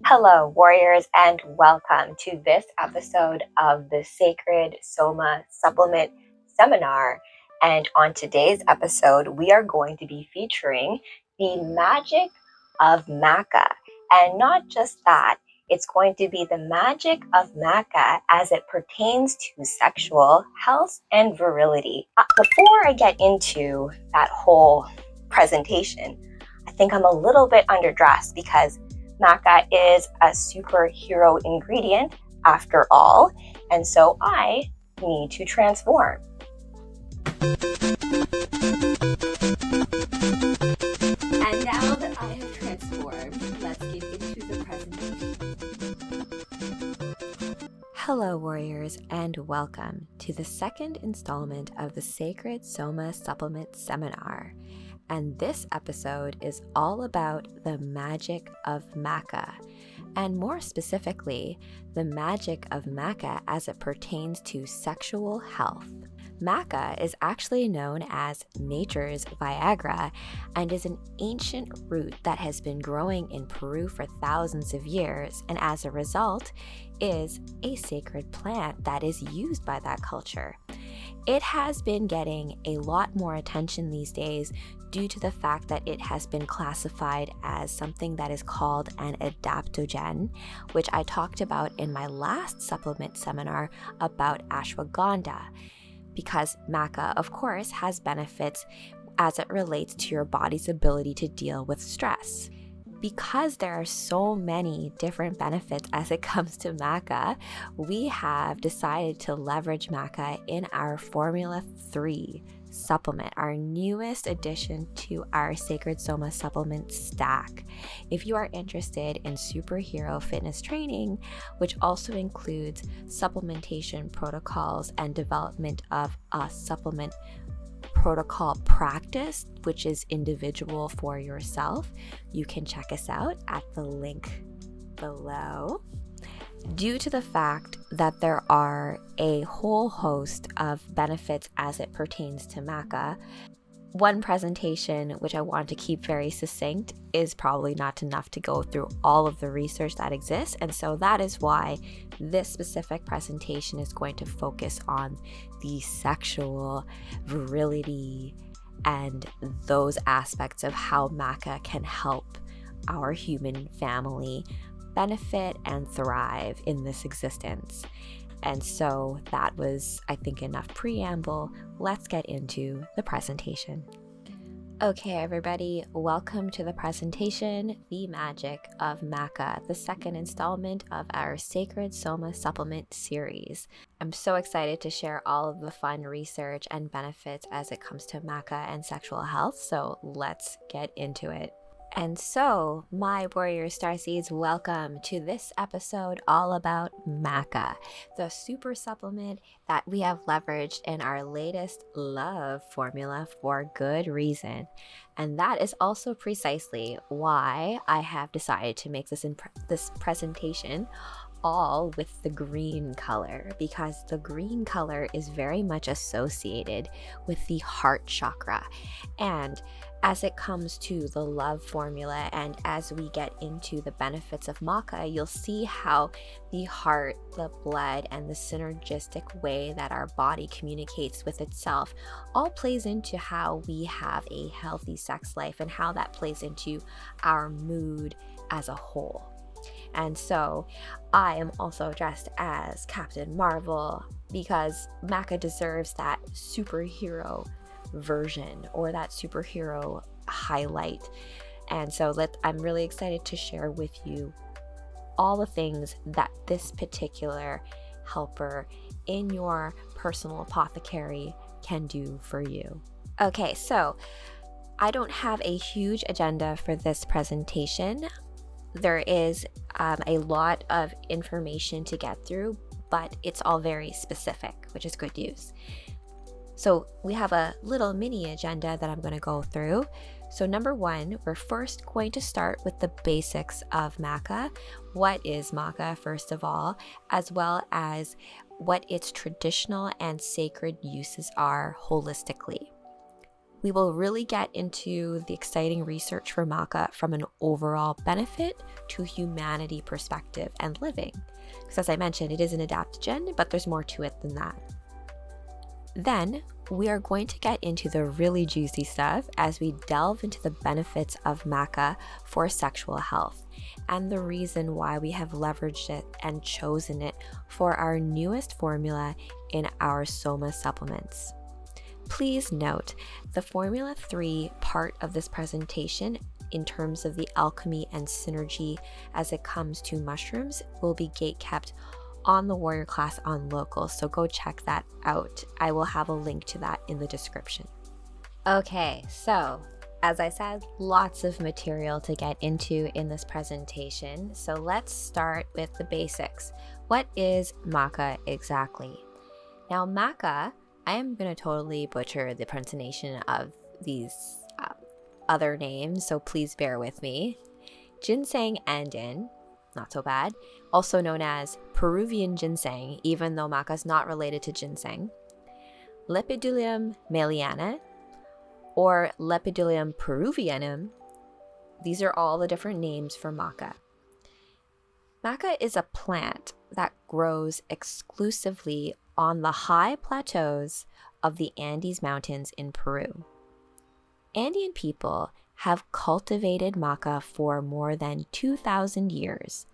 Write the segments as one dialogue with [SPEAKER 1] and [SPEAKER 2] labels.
[SPEAKER 1] Hello, warriors, and welcome to this episode of the Sacred Soma Supplement Seminar. And on today's episode, we are going to be featuring the Magic of MACA. And not just that, it's going to be the Magic of MACA as it pertains to sexual health and virility. Before I get into that whole presentation, I think I'm a little bit underdressed because MACA is a superhero ingredient after all, and so I need to transform. And now that I have transformed, let's get into the presentation. Hello, warriors, and welcome to the second installment of the Sacred Soma Supplement Seminar. And this episode is all about the magic of MACA, and more specifically, the magic of MACA as it pertains to sexual health. MACA is actually known as nature's Viagra and is an ancient root that has been growing in Peru for thousands of years, and as a result, is a sacred plant that is used by that culture. It has been getting a lot more attention these days due to the fact that it has been classified as something that is called an adaptogen, which I talked about in my last supplement seminar about ashwagandha, because MACA, of course, has benefits as it relates to your body's ability to deal with stress. Because there are so many different benefits as it comes to MACA, we have decided to leverage MACA in our Formula 3 supplement, our newest addition to our Sacred Soma Supplement stack. If you are interested in superhero fitness training, which also includes supplementation protocols and development of a supplement protocol practice, which is individual for yourself, you can check us out at the link below. Due to the fact that there are a whole host of benefits as it pertains to MACA, one presentation, which I want to keep very succinct, is probably not enough to go through all of the research that exists, and so that is why this specific presentation is going to focus on the sexual virility and those aspects of how MACA can help our human family benefit and thrive in this existence. And so that was, I think, enough preamble. Let's get into the presentation. Okay, everybody, welcome to the presentation, The Magic of MACA, the second installment of our Sacred Soma Supplement Series. I'm so excited to share all of the fun research and benefits as it comes to MACA and sexual health, so let's get into it. And so, my Warrior Starseeds, welcome to this episode all about MACA, the super supplement that we have leveraged in our latest love formula for good reason. And that is also precisely why I have decided to make this presentation all with the green color, because the green color is very much associated with the heart chakra. And as it comes to the love formula and as we get into the benefits of MACA, you'll see how the heart, the blood, and the synergistic way that our body communicates with itself all plays into how we have a healthy sex life and how that plays into our mood as a whole. And so I am also dressed as Captain Marvel because MACA deserves that superhero version or that superhero highlight. And so I'm really excited to share with you all the things that this particular helper in your personal apothecary can do for you. Okay, so I don't have a huge agenda for this presentation. There is a lot of information to get through, but it's all very specific, which is good news. So we have a little mini agenda that I'm going to go through. So number one, we're first going to start with the basics of MACA. What is MACA, first of all, as well as what its traditional and sacred uses are holistically. We will really get into the exciting research for maca from an overall benefit to humanity perspective and living. Because as I mentioned, it is an adaptogen, but there's more to it than that. Then we are going to get into the really juicy stuff as we delve into the benefits of maca for sexual health and the reason why we have leveraged it and chosen it for our newest formula in our Soma supplements. Please note, the Formula 3 part of this presentation in terms of the alchemy and synergy as it comes to mushrooms will be gatekept on the Warrior class on Local, so go check that out. I will have a link to that in the description. Okay, so as I said, lots of material to get into in this presentation, so let's start with the basics. What is maca exactly? Now maca, I am going to totally butcher the pronunciation of these other names, so please bear with me. Ginseng andin, not so bad, also known as Peruvian ginseng, even though maca is not related to ginseng. Lepidulium meliana, or Lepidulium peruvianum. These are all the different names for maca. Maca is a plant that grows exclusively on the high plateaus of the Andes Mountains in Peru. Andean people have cultivated maca for more than 2,000 years.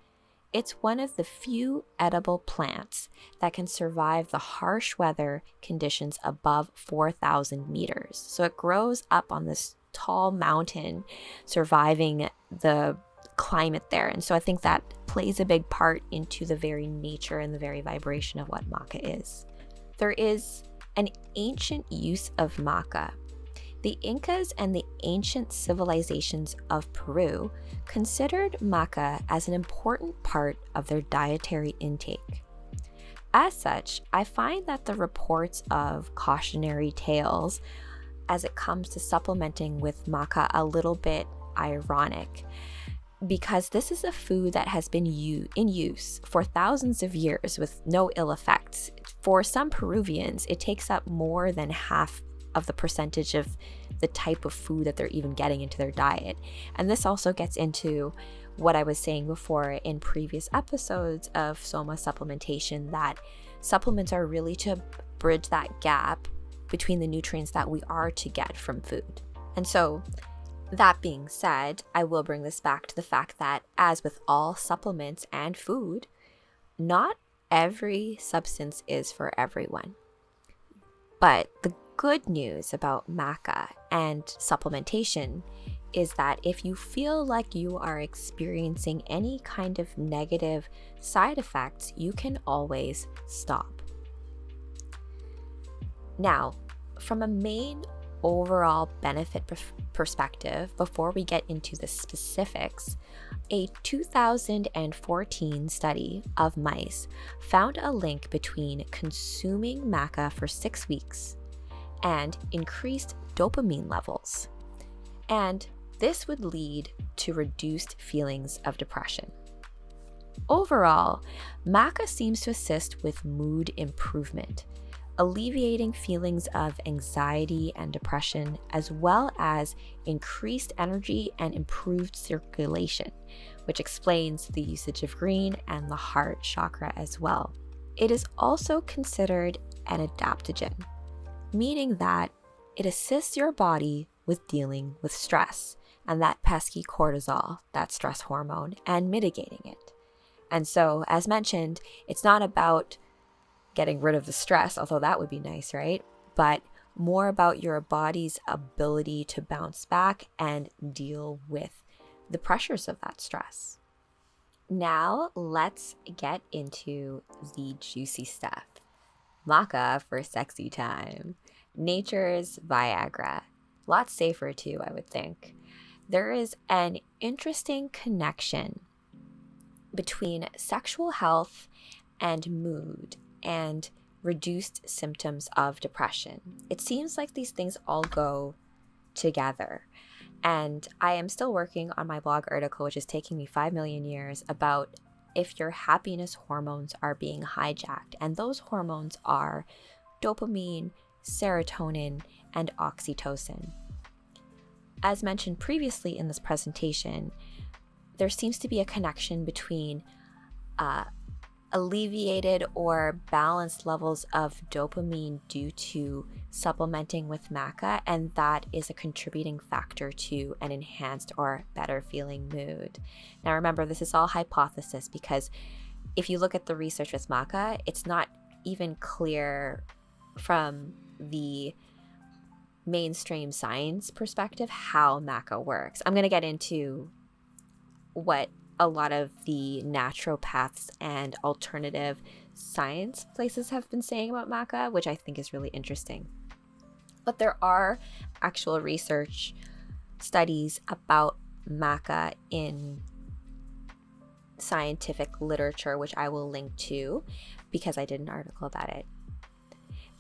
[SPEAKER 1] It's one of the few edible plants that can survive the harsh weather conditions above 4,000 meters. So it grows up on this tall mountain, surviving the climate there. And so I think that plays a big part into the very nature and the very vibration of what maca is. There is an ancient use of maca. The Incas and the ancient civilizations of Peru considered maca as an important part of their dietary intake. As such, I find that the reports of cautionary tales as it comes to supplementing with maca a little bit ironic, because this is a food that has been in use for thousands of years with no ill effects. For some Peruvians, it takes up more than half of the percentage of the type of food that they're even getting into their diet. And this also gets into what I was saying before in previous episodes of Soma supplementation, that supplements are really to bridge that gap between the nutrients that we are to get from food. And so that being said, I will bring this back to the fact that, as with all supplements and food, not every substance is for everyone. But the good news about maca and supplementation is that if you feel like you are experiencing any kind of negative side effects, you can always stop. Now, from a main overall benefit perspective, before we get into the specifics, a 2014 study of mice found a link between consuming maca for 6 weeks and increased dopamine levels. And this would lead to reduced feelings of depression. Overall, maca seems to assist with mood improvement, alleviating feelings of anxiety and depression, as well as increased energy and improved circulation, which explains the usage of green and the heart chakra as well. It is also considered an adaptogen, meaning that it assists your body with dealing with stress and that pesky cortisol, that stress hormone, and mitigating it. And so, as mentioned, it's not about getting rid of the stress, although that would be nice, right? But more about your body's ability to bounce back and deal with the pressures of that stress. Now, let's get into the juicy stuff. Maca for sexy time. Nature's Viagra. Lots safer too, I would think. There is an interesting connection between sexual health and mood and reduced symptoms of depression. It seems like these things all go together. And I am still working on my blog article, which is taking me 5 million years, about if your happiness hormones are being hijacked. And those hormones are dopamine, serotonin, and oxytocin. As mentioned previously in this presentation, there seems to be a connection between alleviated or balanced levels of dopamine due to supplementing with maca, and that is a contributing factor to an enhanced or better feeling mood. Now remember, this is all hypothesis, because if you look at the research with maca, it's not even clear from the mainstream science perspective how maca works. I'm going to get into what a lot of the naturopaths and alternative science places have been saying about maca, which I think is really interesting. But there are actual research studies about maca in scientific literature, which I will link to because I did an article about it.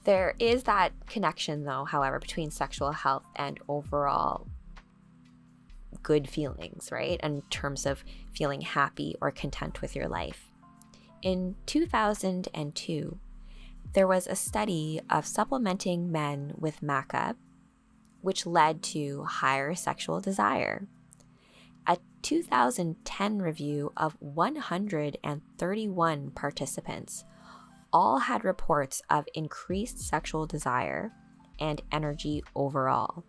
[SPEAKER 1] There is that connection, though, however, between sexual health and overall good feelings, right? In terms of feeling happy or content with your life. In 2002, there was a study of supplementing men with maca, which led to higher sexual desire. A 2010 review of 131 participants all had reports of increased sexual desire and energy overall,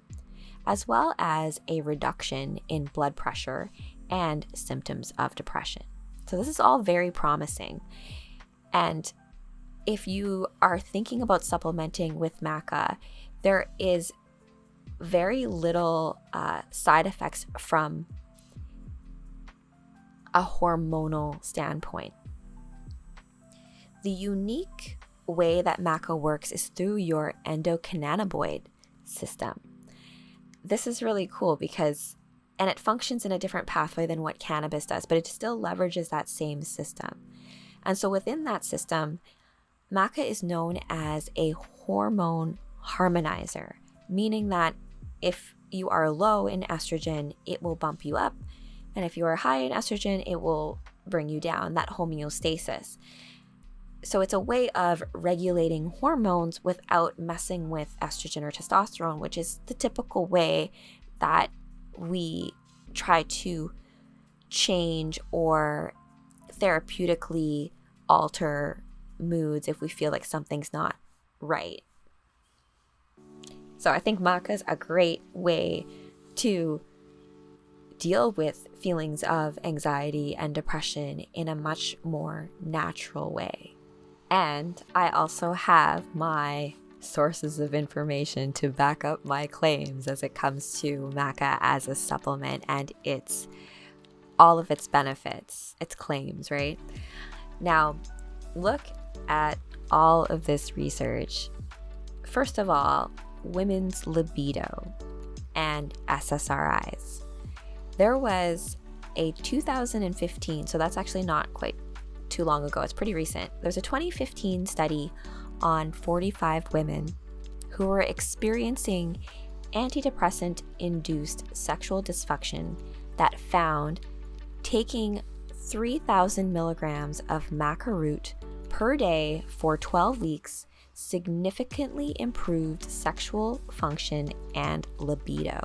[SPEAKER 1] as well as a reduction in blood pressure and symptoms of depression. So this is all very promising. And if you are thinking about supplementing with maca, there is very little side effects from a hormonal standpoint. The unique way that maca works is through your endocannabinoid system. This is really cool because, and it functions in a different pathway than what cannabis does, but it still leverages that same system. And so within that system, maca is known as a hormone harmonizer, meaning that if you are low in estrogen, it will bump you up. And if you are high in estrogen, it will bring you down, that homeostasis. So it's a way of regulating hormones without messing with estrogen or testosterone, which is the typical way that we try to change or therapeutically alter moods if we feel like something's not right. So I think maca is a great way to deal with feelings of anxiety and depression in a much more natural way. And I also have my sources of information to back up my claims as it comes to maca as a supplement and all of its benefits, its claims, right? Now, look at all of this research. First of all, women's libido and SSRIs. There was a 2015, so that's actually not quite too long ago, it's pretty recent. There's a 2015 study on 45 women who were experiencing antidepressant-induced sexual dysfunction that found taking 3,000 milligrams of maca root per day for 12 weeks significantly improved sexual function and libido.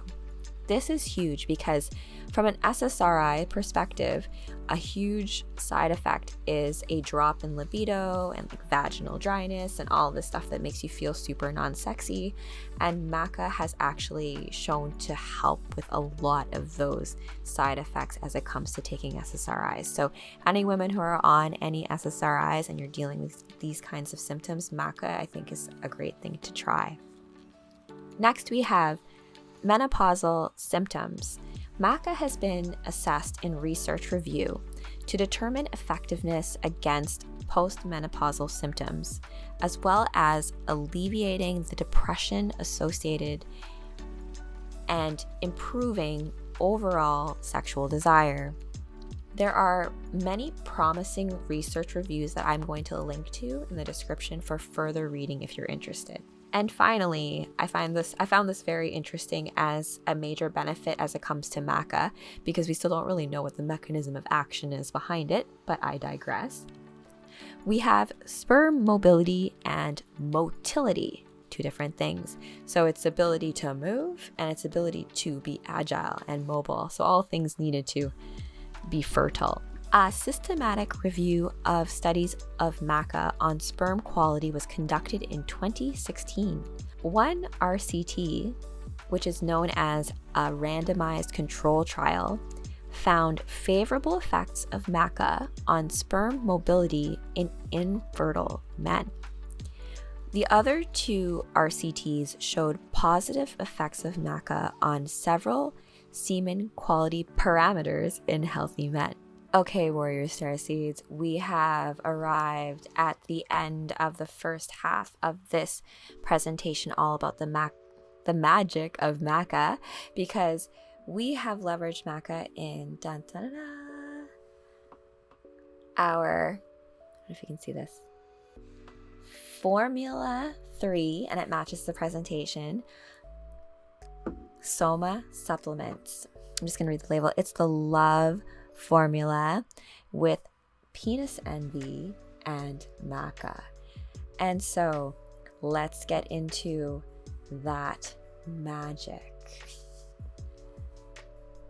[SPEAKER 1] This is huge because from an SSRI perspective, a huge side effect is a drop in libido and like vaginal dryness and all this stuff that makes you feel super non-sexy. And maca has actually shown to help with a lot of those side effects as it comes to taking SSRIs. So any women who are on any SSRIs and you're dealing with these kinds of symptoms, maca I think is a great thing to try. Next we have menopausal symptoms. Maca has been assessed in research review to determine effectiveness against postmenopausal symptoms, as well as alleviating the depression associated and improving overall sexual desire. There are many promising research reviews that I'm going to link to in the description for further reading if you're interested. And finally, I found this very interesting as a major benefit as it comes to maca, because we still don't really know what the mechanism of action is behind it, but I digress. We have sperm mobility and motility two different things. So its ability to move and its ability to be agile and mobile. So all things needed to be fertile. A systematic review of studies of MACA on sperm quality was conducted in 2016. One RCT, which is known as a randomized control trial, found favorable effects of MACA on sperm mobility in infertile men. The other two RCTs showed positive effects of MACA on several semen quality parameters in healthy men. Okay, Warrior Starseeds, we have arrived at the end of the first half of this presentation all about the magic of MACA, because we have leveraged MACA in our, I don't know if you can see this, Formula 3, and it matches the presentation, Soma Supplements. I'm just going to read the label. It's the love formula with penis envy and MACA. And so let's get into that magic.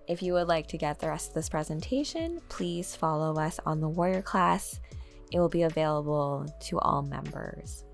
[SPEAKER 1] If you would like to get the rest of this presentation, please follow us on the Warrior class. It will be available to all members.